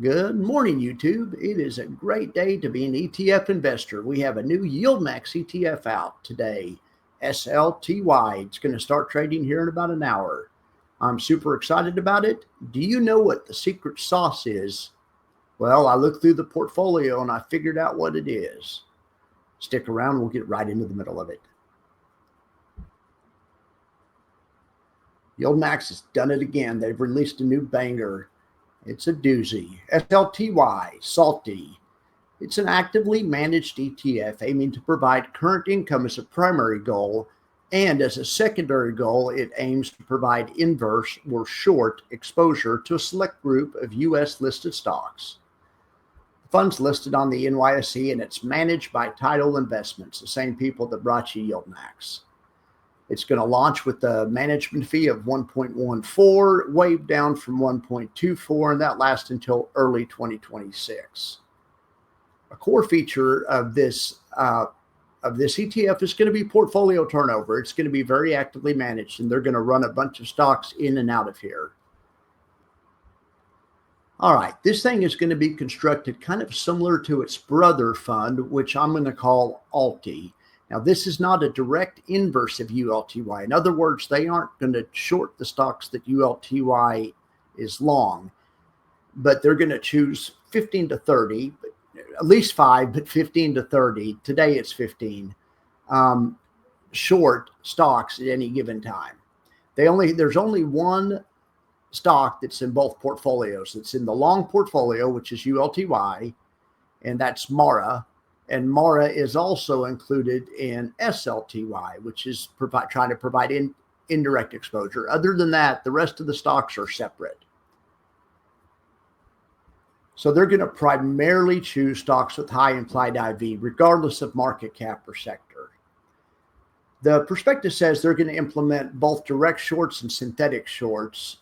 Good morning, YouTube. It is a great day to be an ETF investor. We have a new YieldMax ETF out today, SLTY. It's going to start trading here in about an hour. I'm super excited about it. Do you know what the secret sauce is? Well, I looked through the portfolio and I figured out what it is. Stick around, we'll get right into the middle of it. YieldMax has done it again. They've released a new banger. It's a doozy. SLTY, SLTY. It's an actively managed ETF aiming to provide current income as a primary goal, and as a secondary goal, it aims to provide inverse or short exposure to a select group of U.S. listed stocks. The fund's listed on the NYSE, and it's managed by Tidal Investments, the same people that brought you YieldMax. It's going to launch with a management fee of 1.14, waived down from 1.24, and that lasts until early 2026. A core feature of this ETF is going to be portfolio turnover. It's going to be very actively managed, and they're going to run a bunch of stocks in and out of here. All right, this thing is going to be constructed kind of similar to its brother fund, which I'm going to call ALTY. Now, this is not a direct inverse of ULTY. In other words, they aren't going to short the stocks that ULTY is long, but they're going to choose 15 to 30, at least 5, but 15 to 30. Today it's 15 short stocks at any given time. There's only one stock that's in both portfolios. It's in the long portfolio, which is ULTY, and that's MARA. And MARA is also included in SLTY, which is trying to provide indirect exposure. Other than that, the rest of the stocks are separate. So they're going to primarily choose stocks with high implied IV, regardless of market cap or sector. The prospectus says they're going to implement both direct shorts and synthetic shorts.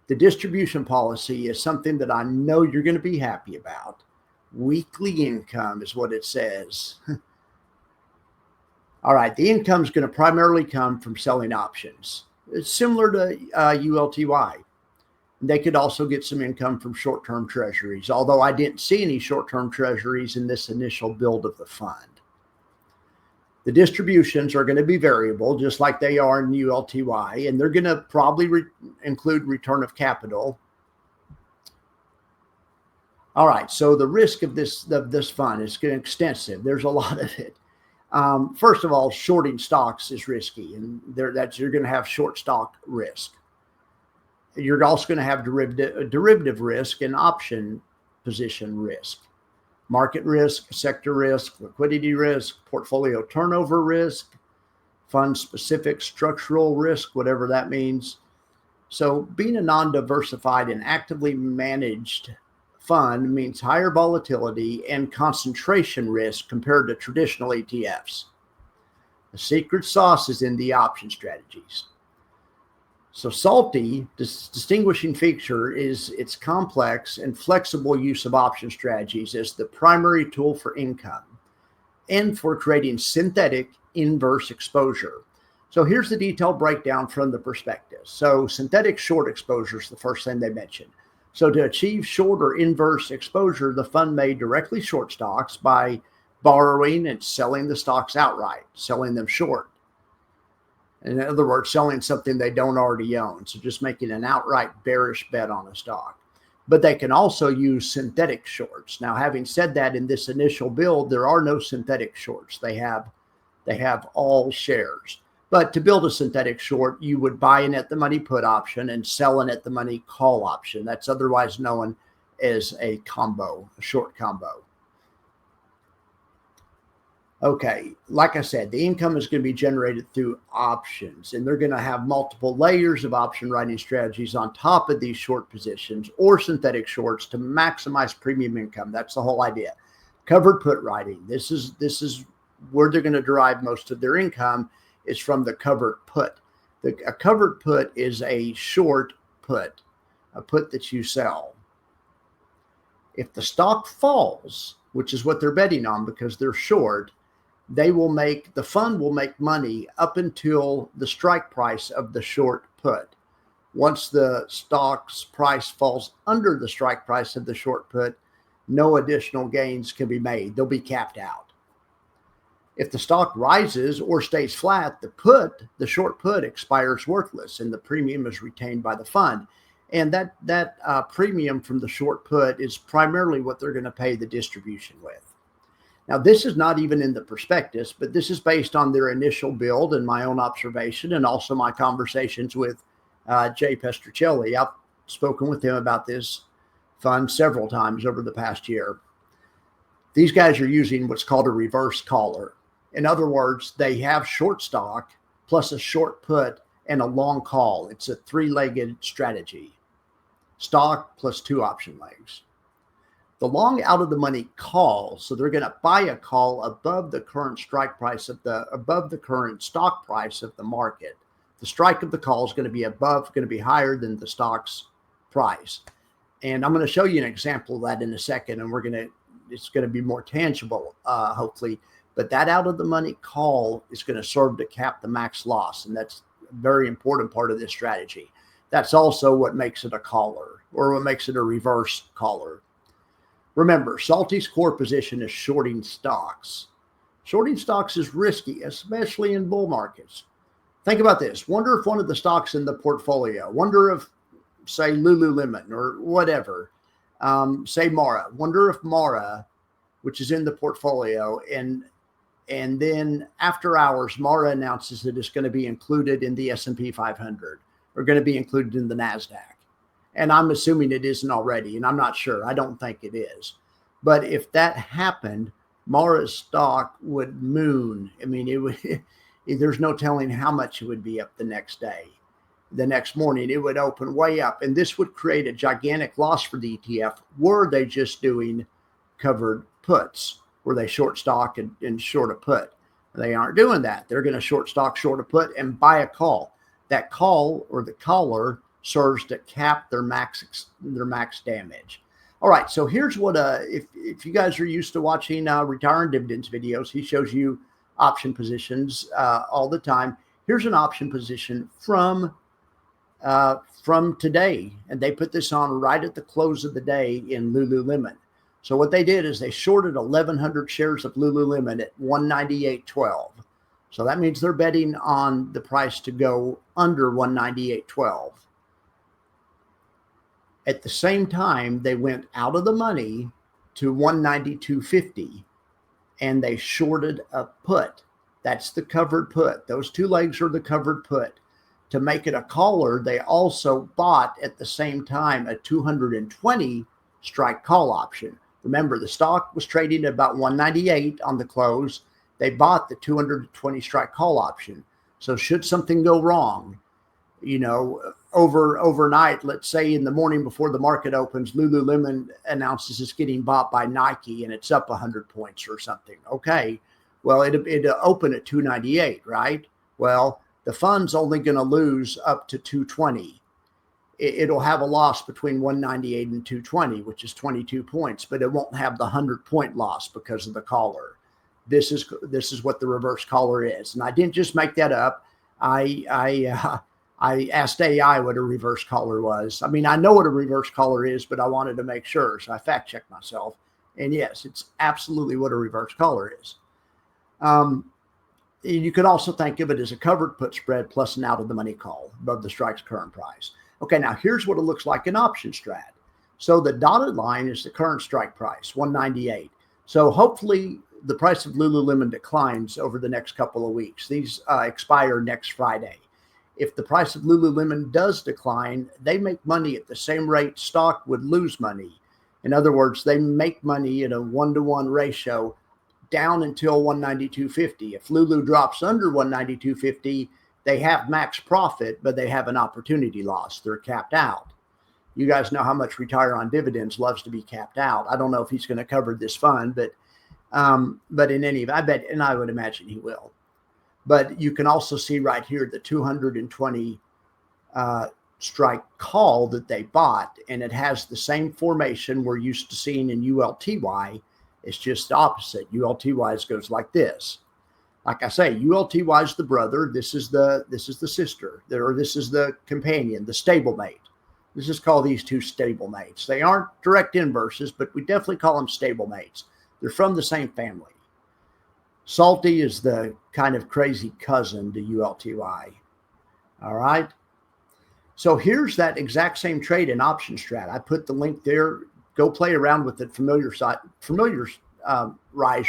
The distribution policy is something that I know you're going to be happy about. Weekly income is what it says. All right, the income is going to primarily come from selling options. It's similar to ULTY. They could also get some income from short-term treasuries, although I didn't see any short-term treasuries in this initial build of the fund. The distributions are going to be variable, just like they are in ULTY, and they're going to probably include return of capital. All right, so the risk of this fund is extensive. There's a lot of it. First of all, shorting stocks is risky, and you're going to have short stock risk. You're also going to have derivative risk and option position risk, market risk, sector risk, liquidity risk, portfolio turnover risk, fund-specific structural risk, whatever that means. So being a non-diversified and actively managed fund means higher volatility and concentration risk compared to traditional ETFs. The secret sauce is in the option strategies. So SLTY, this distinguishing feature is its complex and flexible use of option strategies as the primary tool for income and for creating synthetic inverse exposure. So here's the detailed breakdown from the prospectus. So synthetic short exposure is the first thing they mentioned. So to achieve short or inverse exposure, the fund may directly short stocks by borrowing and selling the stocks outright, selling them short. In other words, selling something they don't already own. So just making an outright bearish bet on a stock. But they can also use synthetic shorts. Now, having said that, in this initial build, there are no synthetic shorts. They have all shares. But to build a synthetic short, you would buy an at-the-money put option and sell an at-the-money call option. That's otherwise known as a combo, a short combo. Okay, like I said, the income is going to be generated through options, and they're going to have multiple layers of option writing strategies on top of these short positions or synthetic shorts to maximize premium income. That's the whole idea. Covered put writing. This is where they're going to derive most of their income. Is from the covered put. A covered put is a short put, a put that you sell. If the stock falls, which is what they're betting on because they're short, the fund will make money up until the strike price of the short put. Once the stock's price falls under the strike price of the short put, no additional gains can be made. They'll be capped out. If the stock rises or stays flat, the short put expires worthless and the premium is retained by the fund. And that premium from the short put is primarily what they're going to pay the distribution with. Now, this is not even in the prospectus, but this is based on their initial build and my own observation and also my conversations with Jay Pestruccelli. I've spoken with him about this fund several times over the past year. These guys are using what's called a reverse collar. In other words, they have short stock plus a short put and a long call. It's a three-legged strategy. Stock plus two option legs. The long out of the money call, so they're going to buy a call above the current strike price above the current stock price of the market. The strike of the call is going to be higher than the stock's price. And I'm going to show you an example of that in a second, and it's going to be more tangible, hopefully. But that out of the money call is going to serve to cap the max loss, and that's a very important part of this strategy. That's also what makes it a collar, or what makes it a reverse collar. Remember, SLTY's core position is shorting stocks. Shorting stocks is risky, especially in bull markets. Think about this. Wonder if one of the stocks in the portfolio, wonder if, say, Lululemon or whatever, say Mara. Wonder if Mara, which is in the portfolio, and then after hours, Mara announces that it's going to be included in the S&P 500 or going to be included in the NASDAQ. And I'm assuming it isn't already, and I'm not sure. I don't think it is. But if that happened, Mara's stock would moon. I mean, it would. There's no telling how much it would be up the next day. The next morning, it would open way up. And this would create a gigantic loss for the ETF were they just doing covered puts, where they short stock and short a put. They aren't doing that. They're going to short stock, short a put, and buy a call. That call or the collar serves to cap their max damage. All right, so here's what if you guys are used to watching retire and dividends videos, he shows you option positions all the time. Here's an option position from today, and they put this on right at the close of the day in Lululemon. So what they did is they shorted 1,100 shares of Lululemon at 198.12. So that means they're betting on the price to go under 198.12. At the same time, they went out of the money to 192.50 and they shorted a put. That's the covered put. Those two legs are the covered put. To make it a collar, they also bought at the same time a 220 strike call option. Remember, the stock was trading at about 198 on the close. They bought the 220 strike call option. So should something go wrong, overnight, let's say in the morning before the market opens, Lululemon announces it's getting bought by Nike and it's up 100 points or something. Okay, well, it'll open at 298, right? Well, the fund's only going to lose up to 220. It'll have a loss between 198 and 220, which is 22 points, but it won't have the 100-point loss because of the collar. This is what the reverse collar is. And I didn't just make that up. I asked AI what a reverse collar was. I mean, I know what a reverse collar is, but I wanted to make sure. So I fact checked myself. And yes, it's absolutely what a reverse collar is. You could also think of it as a covered put spread plus an out of the money call above the strike's current price. Okay, now here's what it looks like in option strat. So the dotted line is the current strike price, 198. So hopefully the price of Lululemon declines over the next couple of weeks. These expire next Friday. If the price of Lululemon does decline, they make money at the same rate stock would lose money. In other words, they make money at a 1-to-1 ratio down until 192.50. If Lulu drops under 192.50, they have max profit, but they have an opportunity loss. They're capped out. You guys know how much Retire on Dividends loves to be capped out. I don't know if he's going to cover this fund, but in any event, I bet, and I would imagine he will. But you can also see right here the 220 strike call that they bought, and it has the same formation we're used to seeing in ULTY. It's just the opposite. ULTY goes like this. Like I say, ULTY is the brother. This is the sister, or this is the companion, the stablemate. Let's just call these two stablemates. They aren't direct inverses, but we definitely call them stablemates. They're from the same family. SLTY is the kind of crazy cousin to ULTY. All right. So here's that exact same trade in option strat. I put the link there. Go play around with it. Familiarize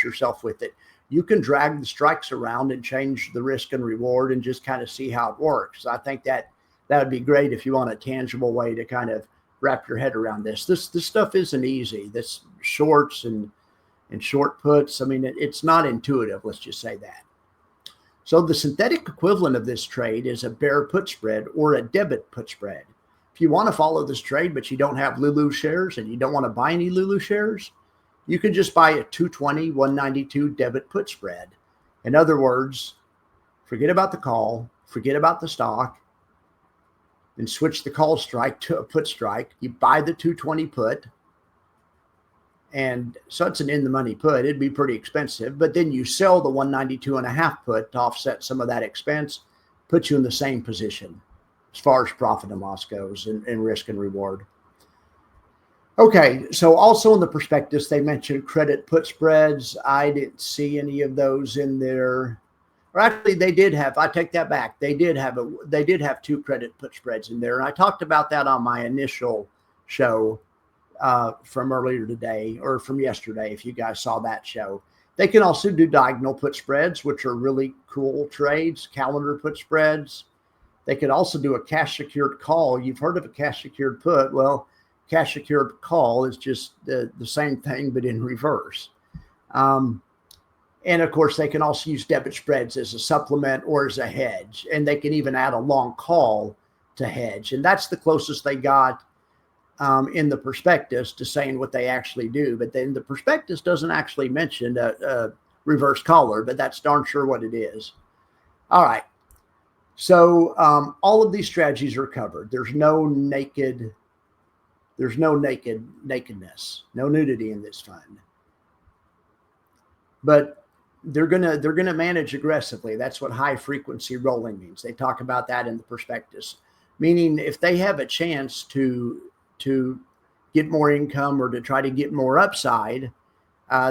yourself with it. You can drag the strikes around and change the risk and reward and just kind of see how it works. I think that would be great if you want a tangible way to kind of wrap your head around this. This stuff isn't easy. This shorts and short puts. I mean, it's not intuitive. Let's just say that. So the synthetic equivalent of this trade is a bear put spread or a debit put spread. If you want to follow this trade, but you don't have Lulu shares and you don't want to buy any Lulu shares, you can just buy a 220, 192 debit put spread. In other words, forget about the call, forget about the stock, and switch the call strike to a put strike. You buy the 220 put, and so it's an in the money put. It'd be pretty expensive, but then you sell the 192.5 put to offset some of that expense, put you in the same position as far as profit and loss goes and risk and reward. Okay, so also in the prospectus, they mentioned credit put spreads. I didn't see any of those in there. Or actually, they did have, I take that back. They did have two credit put spreads in there. And I talked about that on my initial show from earlier today, or from yesterday, if you guys saw that show. They can also do diagonal put spreads, which are really cool trades, calendar put spreads. They could also do a cash secured call. You've heard of a cash secured put. Well, cash secured call is just the same thing, but in reverse. And of course, they can also use debit spreads as a supplement or as a hedge. And they can even add a long call to hedge. And that's the closest they got in the prospectus to saying what they actually do. But then the prospectus doesn't actually mention a reverse caller, but that's darn sure what it is. All right. So all of these strategies are covered. There's no nakedness, no nudity in this fund. But they're gonna manage aggressively. That's what high frequency rolling means. They talk about that in the prospectus, meaning if they have a chance to get more income or to try to get more upside,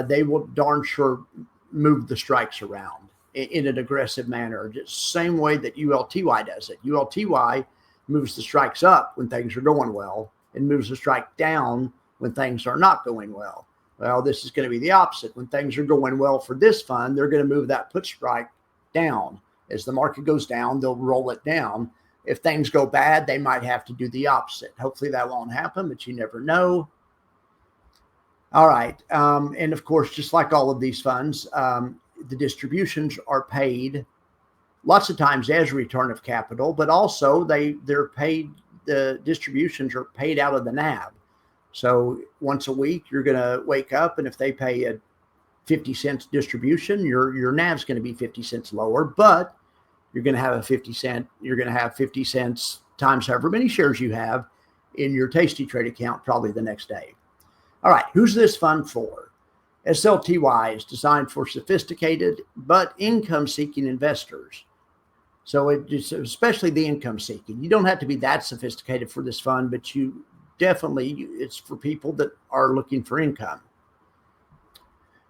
they will darn sure move the strikes around in an aggressive manner, just same way that ULTY does it. ULTY moves the strikes up when things are going well and moves the strike down when things are not going well. Well, this is going to be the opposite. When things are going well for this fund, they're going to move that put strike down. As the market goes down, they'll roll it down. If things go bad, they might have to do the opposite. Hopefully that won't happen, but you never know. All right. And of course, just like all of these funds, the distributions are paid lots of times as return of capital, but also they're paid, the distributions are paid out of the NAV. So once a week, you're going to wake up, and if they pay a 50 cents distribution, your NAV is going to be 50 cents lower, but you're going to have 50 cents times however many shares you have in your Tasty Trade account probably the next day. All right, who's this fund for? SLTY is designed for sophisticated but income-seeking investors. So it's especially the income-seeking. You don't have to be that sophisticated for this fund, but it's for people that are looking for income.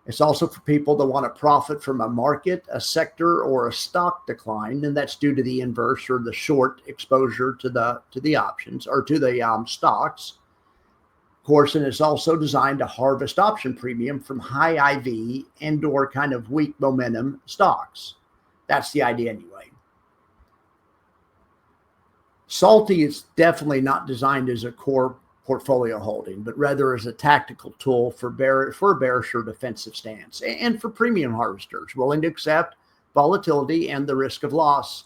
It's also for people that want to profit from a market, a sector, or a stock decline, and that's due to the inverse or the short exposure to the options or to the stocks. Of course, and it's also designed to harvest option premium from high IV and/or kind of weak momentum stocks. That's the idea anyway. SLTY is definitely not designed as a core portfolio holding, but rather as a tactical tool for a bearish or defensive stance, and for premium harvesters willing to accept volatility and the risk of loss.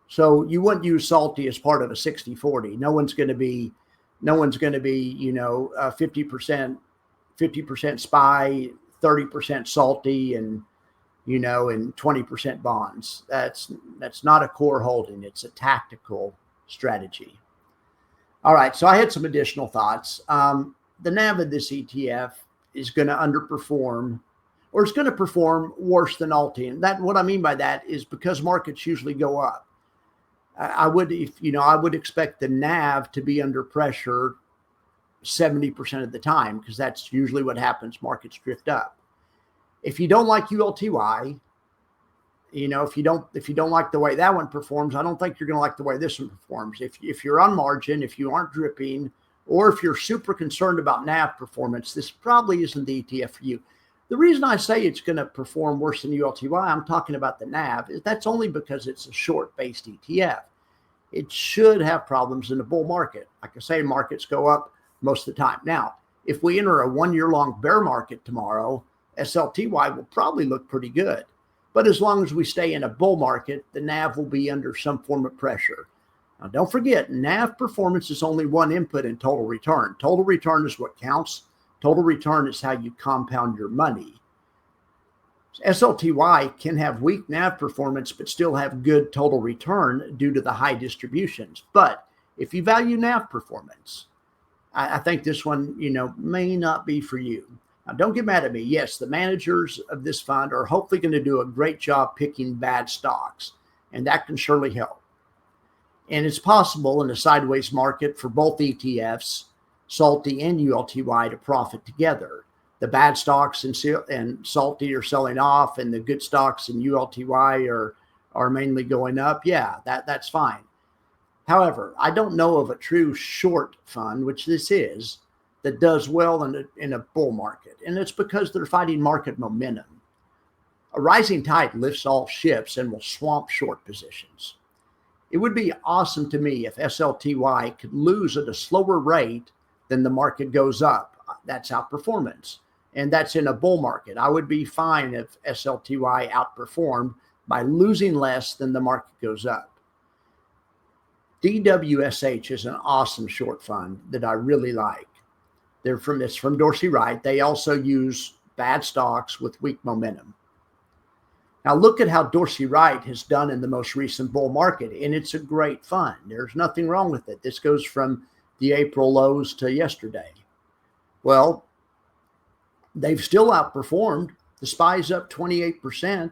So you wouldn't use SLTY as part of a 60-40. No one's going to be 50% SPY, 30% SLTY, and 20% bonds. That's not a core holding. It's a tactical strategy. All right, so I had some additional thoughts. The NAV of this ETF is going to underperform, or it's going to perform worse than Alti. And that, what I mean by that is because markets usually go up. I would expect the NAV to be under pressure 70% of the time, because that's usually what happens. Markets drift up. If you don't like ULTY, if you don't like the way that one performs, I don't think you're going to like the way this one performs. If you're on margin, if you aren't dripping, or if you're super concerned about NAV performance, this probably isn't the ETF for you. The reason I say it's going to perform worse than ULTY, I'm talking about the NAV, is that's only because it's a short-based ETF. It should have problems in the bull market. Like I say, markets go up most of the time. Now, if we enter a 1-year-long bear market tomorrow, SLTY will probably look pretty good. But as long as we stay in a bull market, the NAV will be under some form of pressure. Now, don't forget, NAV performance is only one input in total return. Total return is what counts. Total return is how you compound your money. SLTY can have weak NAV performance, but still have good total return due to the high distributions. But if you value NAV performance, I think this one, may not be for you. Now, don't get mad at me. Yes, the managers of this fund are hopefully going to do a great job picking bad stocks, and that can surely help. And it's possible in a sideways market for both ETFs, SLTY and ULTY, to profit together. The bad stocks and SLTY are selling off, and the good stocks in ULTY are mainly going up. Yeah, that's fine. However, I don't know of a true short fund, which this is, that does well in a bull market. And it's because they're fighting market momentum. A rising tide lifts all ships and will swamp short positions. It would be awesome to me if SLTY could lose at a slower rate than the market goes up. That's outperformance. And that's in a bull market. I would be fine if SLTY outperformed by losing less than the market goes up. DWSH is an awesome short fund that I really like. It's from Dorsey Wright. They also use bad stocks with weak momentum. Now look at how Dorsey Wright has done in the most recent bull market, and it's a great fund. There's nothing wrong with it. This goes from the April lows to yesterday. Well, they've still outperformed. The SPY's up 28%,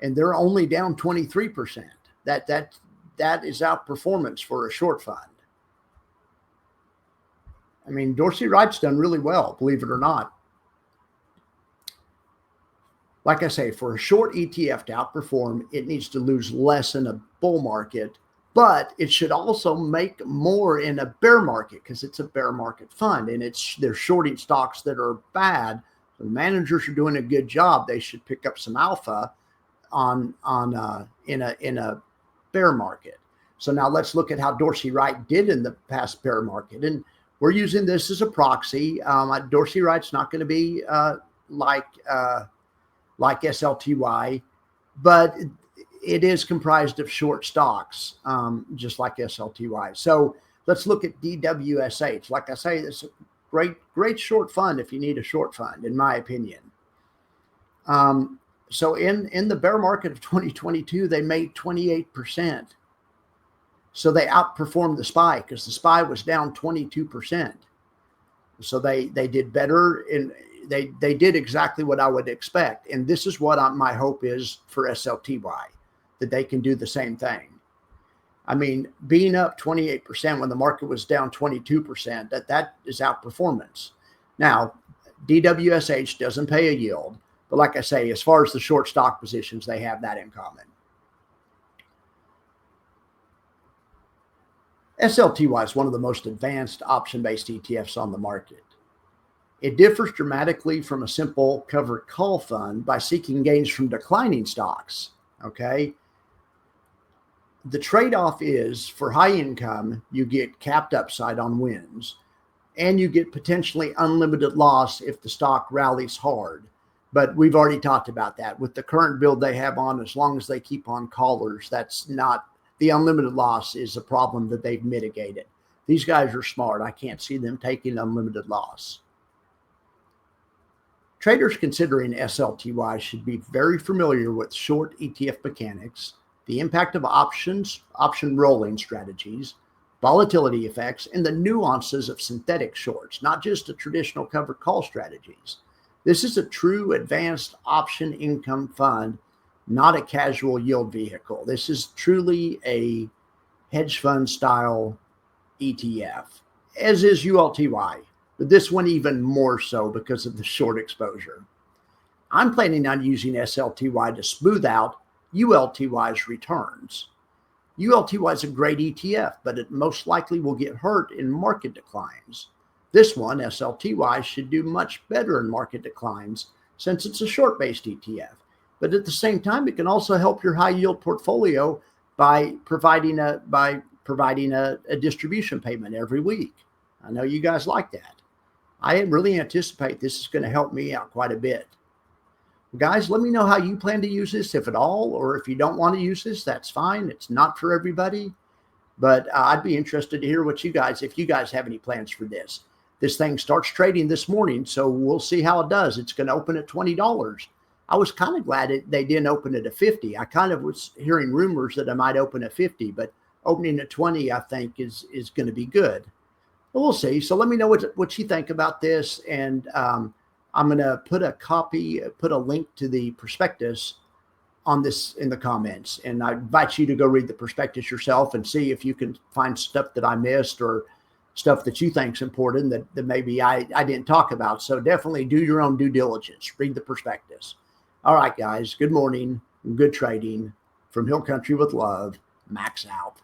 and they're only down 23%. That is outperformance for a short fund. I mean, Dorsey Wright's done really well, believe it or not. Like I say, for a short ETF to outperform, it needs to lose less in a bull market, but it should also make more in a bear market, because it's a bear market fund, and they're shorting stocks that are bad. The managers are doing a good job. They should pick up some alpha in a bear market. So now let's look at how Dorsey Wright did in the past bear market, and we're using this as a proxy. Dorsey Wright's not going to be like SLTY, but it is comprised of short stocks, just like SLTY. So let's look at DWSH. Like I say, it's a great short fund if you need a short fund, in my opinion. So in the bear market of 2022, they made 28%. So they outperformed the SPY, because the SPY was down 22%. So they did better, and they did exactly what I would expect. And this is what my hope is for SLTY, that they can do the same thing. I mean, being up 28% when the market was down 22%, that is outperformance. Now, DWSH doesn't pay a yield, but like I say, as far as the short stock positions, they have that in common. SLTY is one of the most advanced option-based ETFs on the market. It differs dramatically from a simple covered call fund by seeking gains from declining stocks, okay? The trade-off is, for high income, you get capped upside on wins, and you get potentially unlimited loss if the stock rallies hard. But we've already talked about that. With the current build they have on, as long as they keep on callers, that's not, the unlimited loss is a problem that they've mitigated. These guys are smart. I can't see them taking unlimited loss. Traders considering SLTY should be very familiar with short ETF mechanics, the impact of options, option rolling strategies, volatility effects, and the nuances of synthetic shorts, not just the traditional covered call strategies. This is a true advanced option income fund, not a casual yield vehicle. This is truly a hedge fund style ETF, as is ULTY, but this one even more so because of the short exposure. I'm planning on using SLTY to smooth out ULTY's returns. ULTY is a great ETF, but it most likely will get hurt in market declines. This one, SLTY, should do much better in market declines since it's a short-based ETF. But at the same time, it can also help your high-yield portfolio by providing a distribution payment every week. I know you guys like that. I really anticipate this is going to help me out quite a bit. Guys, let me know how you plan to use this, if at all, or if you don't want to use this, that's fine. It's not for everybody, but I'd be interested to hear if you guys have any plans for this. This thing starts trading this morning, so we'll see how it does. It's going to open at $20. I was kind of glad they didn't open it at 50. I kind of was hearing rumors that I might open at 50, but opening at 20, I think is going to be good. But we'll see. So let me know what you think about this, and I'm going to put a link to the prospectus on this in the comments. And I invite you to go read the prospectus yourself and see if you can find stuff that I missed or stuff that you think is important that maybe I didn't talk about. So definitely do your own due diligence. Read the prospectus. All right, guys. Good morning. Good trading. From Hill Country with Love. Max out.